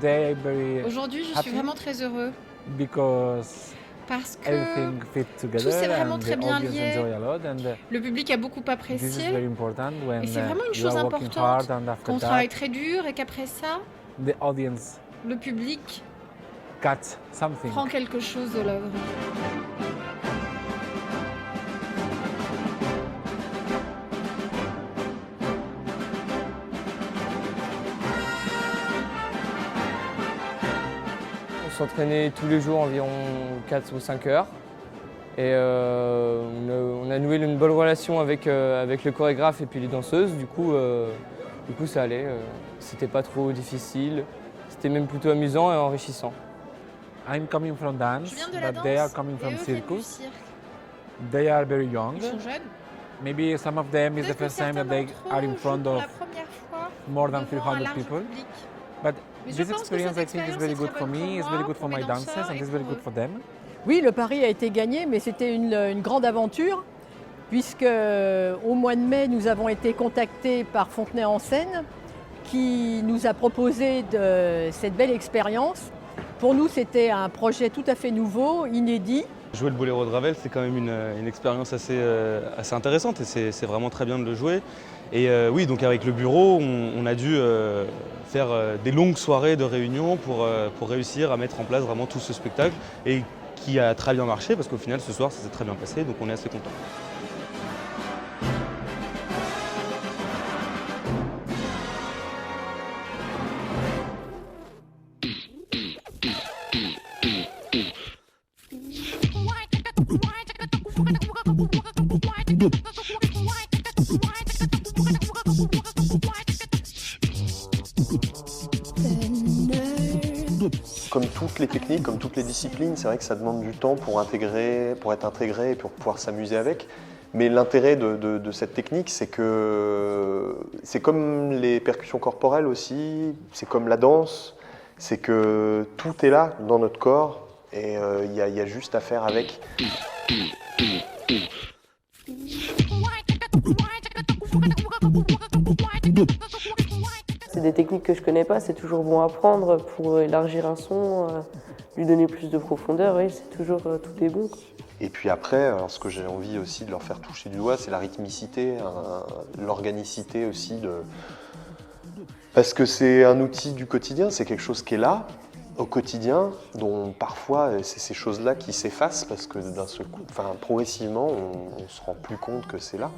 Today I'm very Aujourd'hui, je suis vraiment très heureux because parce everything que fit together tout s'est vraiment and très the bien audience lié. enjoy a lot and Le public a beaucoup this is apprécié very important when et c'est vraiment une you chose are working importante hard and after qu'on that travaille très dur et qu'après ça, the audience le public gets something. prend quelque chose de l'œuvre. On s'entraînait tous les jours environ 4 ou 5 heures. Et on a noué une bonne relation avec le chorégraphe et puis les danseuses. Du coup ça allait. C'était pas trop difficile. C'était même plutôt amusant et enrichissant. I'm coming from Je dance, viens de la but they are danse coming et from eux viennent du circus. cirque. They are very young. Ils sont jeunes. Maybe some of them is the Peut-être que first time that certains they d'entre are eux in jouent front pour of la première fois more than devant un 300 large people. public. But Mais je this pense que experience, cette I think, is expérience very est good très for bonne me, pour it's very moi, good for pour my mes dancers, danseurs and et it's very pour good eux. for them. Oui, le pari a été gagné, mais c'était une grande aventure, puisque au mois de mai, nous avons été contactés par Fontenay-en-Seine, qui nous a proposé cette belle expérience. Pour nous, c'était un projet tout à fait nouveau, inédit. Jouer le boléro de Ravel, c'est quand même une expérience assez intéressante et c'est vraiment très bien de le jouer. Et oui, donc avec le bureau, on a dû faire des longues soirées de réunion pour réussir à mettre en place vraiment tout ce spectacle et qui a très bien marché parce qu'au final, ce soir, ça s'est très bien passé, donc on est assez contents. Comme toutes les techniques, comme toutes les disciplines, c'est vrai que ça demande du temps pour être intégré et pour pouvoir s'amuser avec. Mais l'intérêt de cette technique, c'est que c'est comme les percussions corporelles aussi, c'est comme la danse, c'est que tout est là dans notre corps et il y a juste à faire avec. C'est des techniques que je connais pas, c'est toujours bon à apprendre pour élargir un son, lui donner plus de profondeur, oui, c'est toujours, tout est bon. Et puis après, alors ce que j'ai envie aussi de leur faire toucher du doigt, c'est la rythmicité, l'organicité aussi. Parce que c'est un outil du quotidien, c'est quelque chose qui est là, au quotidien, dont parfois c'est ces choses-là qui s'effacent parce que d'un seul coup, progressivement, on se rend plus compte que c'est là.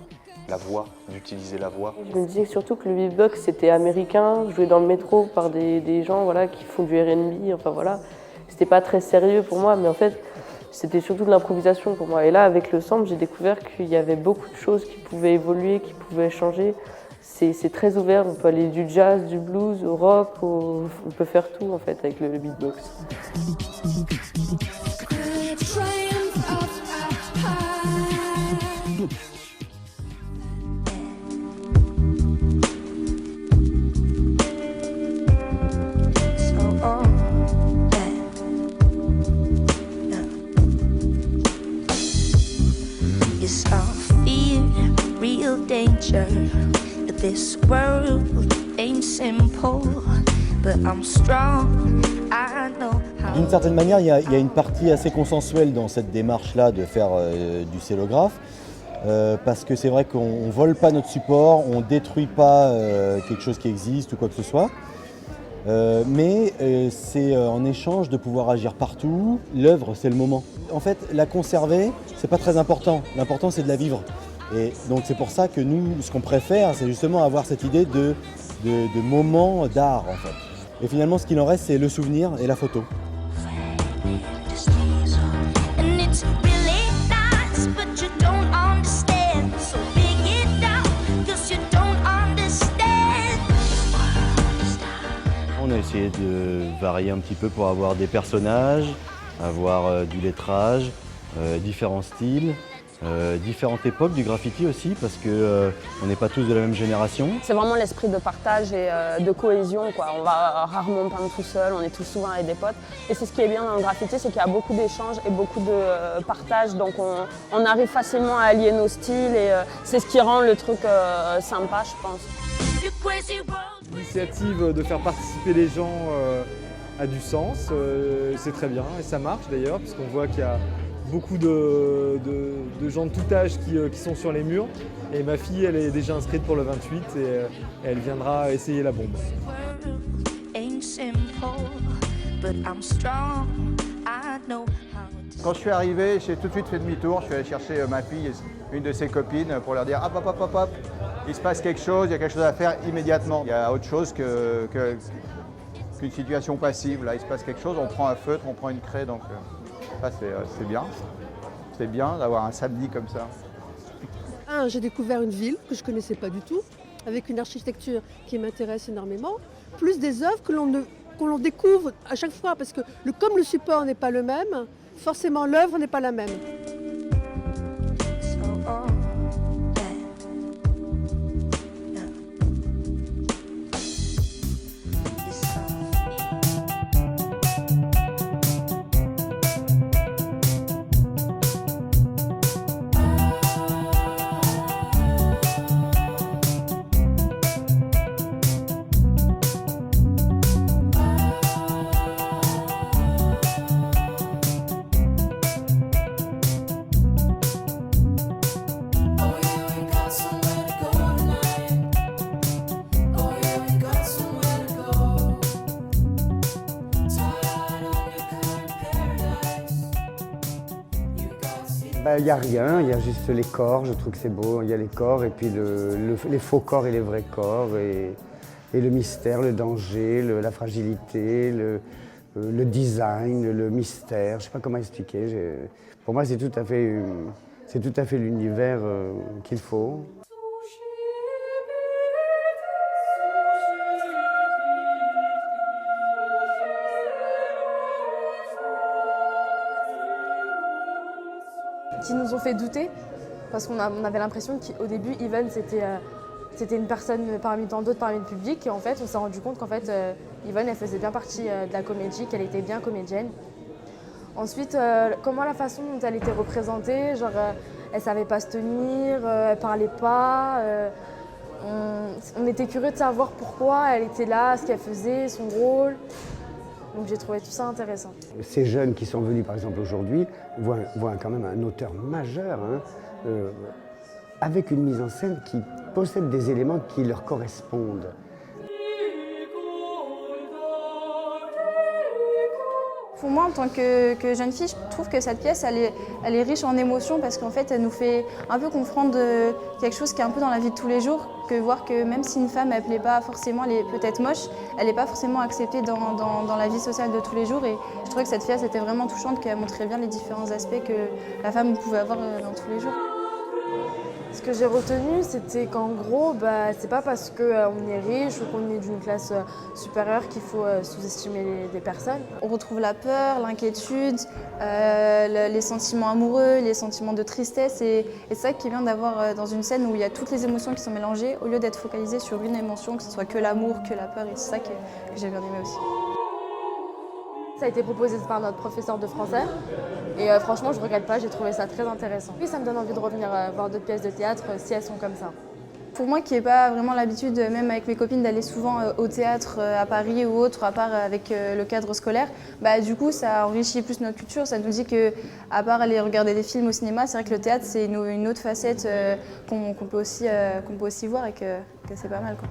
La voix, d'utiliser la voix. Je me disais surtout que le beatbox c'était américain, joué dans le métro par des gens voilà, qui font du R&B, enfin voilà. C'était pas très sérieux pour moi, mais en fait c'était surtout de l'improvisation pour moi. Et là avec le sample, j'ai découvert qu'il y avait beaucoup de choses qui pouvaient évoluer, qui pouvaient changer. C'est très ouvert, on peut aller du jazz, du blues, au rock, on peut faire tout en fait avec le beatbox. Yes, I fear real danger. This world ain't simple, but I'm strong. I know how. D'une certaine manière, il y a une partie assez consensuelle dans cette démarche-là de faire du cellographe, parce que c'est vrai qu'on ne vole pas notre support, on ne détruit pas quelque chose qui existe ou quoi que ce soit. Mais c'est en échange de pouvoir agir partout. L'œuvre, c'est le moment. En fait, la conserver, c'est pas très important. L'important, c'est de la vivre. Et donc c'est pour ça que nous, ce qu'on préfère, c'est justement avoir cette idée de moments d'art, en fait. Et finalement, ce qu'il en reste, c'est le souvenir et la photo. On a essayé de varier un petit peu pour avoir des personnages, avoir du lettrage, différents styles. Différentes époques du graffiti aussi parce qu'on n'est pas tous de la même génération. C'est vraiment l'esprit de partage et de cohésion, quoi. On va rarement peindre tout seul, on est tous souvent avec des potes. Et c'est ce qui est bien dans le graffiti, c'est qu'il y a beaucoup d'échanges et beaucoup de partage, donc on arrive facilement à allier nos styles et c'est ce qui rend le truc sympa, je pense. L'initiative de faire participer les gens a du sens, c'est très bien et ça marche d'ailleurs, puisqu'on voit qu'il y a beaucoup de gens de tout âge qui sont sur les murs. Et ma fille, elle est déjà inscrite pour le 28 et elle viendra essayer la bombe. Quand je suis arrivé, j'ai tout de suite fait demi-tour. Je suis allé chercher ma fille et une de ses copines pour leur dire hop, hop, hop, hop, hop. Il se passe quelque chose, il y a quelque chose à faire immédiatement. Il y a autre chose qu'une situation passive. Là, il se passe quelque chose, on prend un feutre, on prend une craie. Donc ça, c'est bien. C'est bien d'avoir un samedi comme ça. J'ai découvert une ville que je ne connaissais pas du tout, avec une architecture qui m'intéresse énormément, plus des œuvres que l'on découvre à chaque fois, parce que comme le support n'est pas le même, forcément l'œuvre n'est pas la même. Il n'y a rien, il y a juste les corps, je trouve que c'est beau. Il y a les corps et puis les faux corps et les vrais corps et le mystère, le danger, la fragilité, le design, le mystère. Je ne sais pas comment expliquer. Pour moi, c'est tout à fait l'univers qu'il faut. Qui nous ont fait douter, parce qu'on avait l'impression qu'au début, Yvonne, c'était une personne parmi tant d'autres parmi le public, et en fait, on s'est rendu compte qu'en fait, Yvonne, elle faisait bien partie de la comédie, qu'elle était bien comédienne. Ensuite, comment la façon dont elle était représentée, genre, elle savait pas se tenir, elle parlait pas, on était curieux de savoir pourquoi elle était là, ce qu'elle faisait, son rôle. Donc j'ai trouvé tout ça intéressant. Ces jeunes qui sont venus par exemple aujourd'hui voient quand même un auteur majeur, avec une mise en scène qui possède des éléments qui leur correspondent. Pour moi, en tant que jeune fille, je trouve que cette pièce, elle est riche en émotions parce qu'en fait, elle nous fait un peu comprendre quelque chose qui est un peu dans la vie de tous les jours, que voir que même si une femme, elle ne plaît pas forcément, elle est peut-être moche, elle n'est pas forcément acceptée dans la vie sociale de tous les jours. Et je trouvais que cette pièce était vraiment touchante, qu'elle montrait bien les différents aspects que la femme pouvait avoir dans tous les jours. Ce que j'ai retenu, c'était qu'en gros, c'est pas parce qu'on est riche ou qu'on est d'une classe supérieure qu'il faut sous-estimer des personnes. On retrouve la peur, l'inquiétude, les sentiments amoureux, les sentiments de tristesse. Et c'est ça qui vient d'avoir dans une scène où il y a toutes les émotions qui sont mélangées, au lieu d'être focalisé sur une émotion, que ce soit que l'amour, que la peur. Et c'est ça que j'ai bien aimé aussi. Ça a été proposé par notre professeur de français et franchement je ne regrette pas, j'ai trouvé ça très intéressant. Puis ça me donne envie de revenir voir d'autres pièces de théâtre si elles sont comme ça. Pour moi qui n'ai pas vraiment l'habitude, même avec mes copines, d'aller souvent au théâtre à Paris ou autre, à part avec le cadre scolaire, du coup ça enrichit plus notre culture, ça nous dit qu'à part aller regarder des films au cinéma, c'est vrai que le théâtre c'est une autre facette qu'on peut aussi voir et que c'est pas mal, quoi.